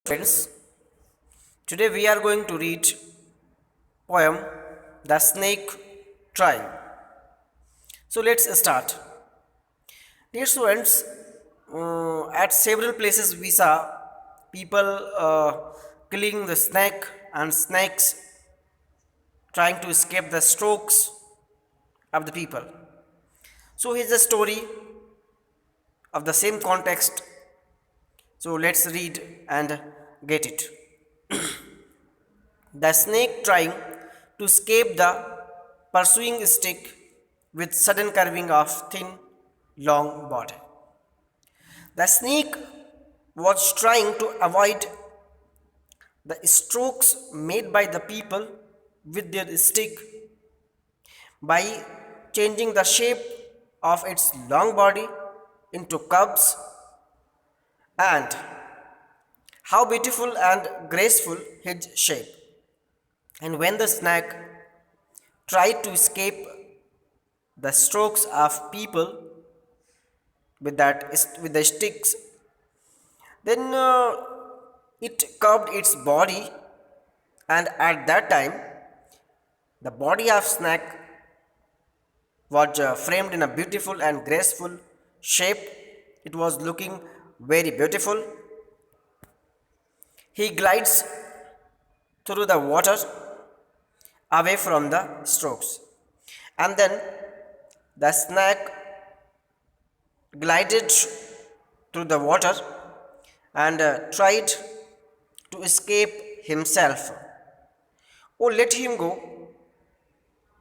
Friends, today we are going to read poem The Snake Trying. So let's start. Dear students, at several places we saw people killing the snake and snakes trying to escape the strokes of the people. So here's the story of the same context. So let's read and get it. The snake trying to escape the pursuing stick with sudden curving of thin, long body. The snake was trying to avoid the strokes made by the people with their stick by changing the shape of its long body into curves, and how beautiful and graceful his shape. And when the snake tried to escape the strokes of people with the sticks, then it curved its body, and at that time the body of snake was framed in a beautiful and graceful shape. It was looking very beautiful. He glides through the water away from the strokes, and then the snake glided through the water and tried to escape himself. Oh, let him go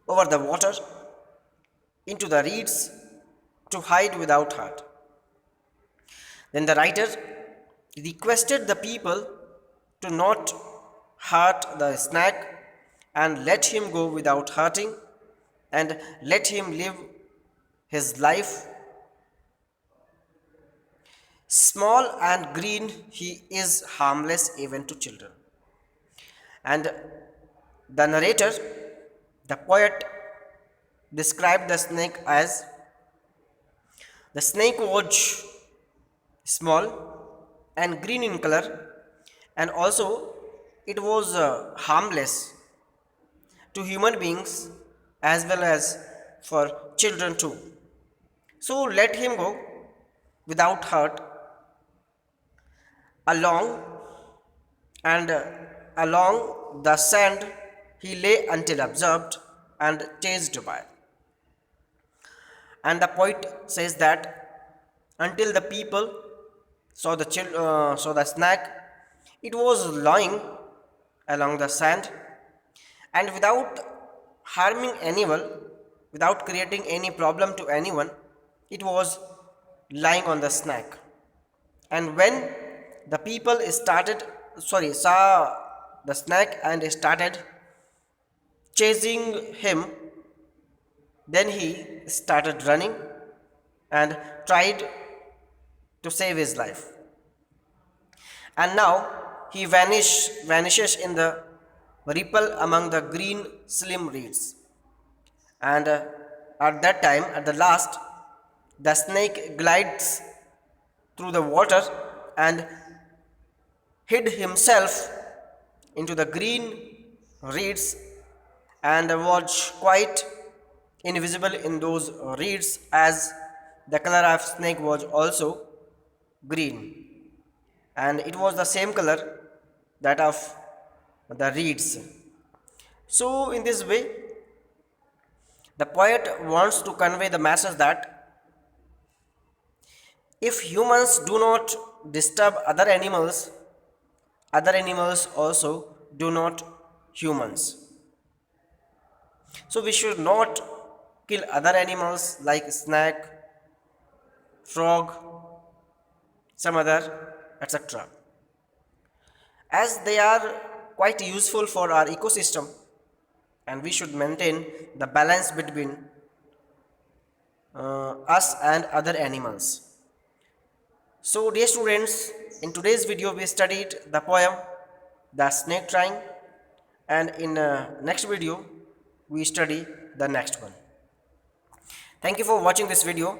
over the water into the reeds to hide without hurt. Then the writer requested the people to not hurt the snake and let him go without hurting, and let him live his life. Small and green, he is harmless even to children. And the narrator, the poet, described the snake as the snake was small and green in color, and also it was harmless to human beings as well as for children too. So let him go without hurt along, and along the sand he lay until observed and chased by. And the poet says that until the people saw the snake, it was lying along the sand, and without harming anyone, without creating any problem to anyone, it was lying on the snake. And when the people saw the snake and started chasing him, then he started running and tried to save his life. And now he vanishes in the ripple among the green slim reeds. And at that time, at the last, the snake glides through the water and hid himself into the green reeds, and was quite invisible in those reeds, as the color of snake was also green, and it was the same color that of the reeds. So in this way the poet wants to convey the message that if humans do not disturb other animals also do not humans. So we should not kill other animals like snake, frog, some other, etc., as they are quite useful for our ecosystem, and we should maintain the balance between us and other animals. So dear students, in today's video we studied the poem The Snake Trying, and in next video we study the next one. Thank you for watching this video.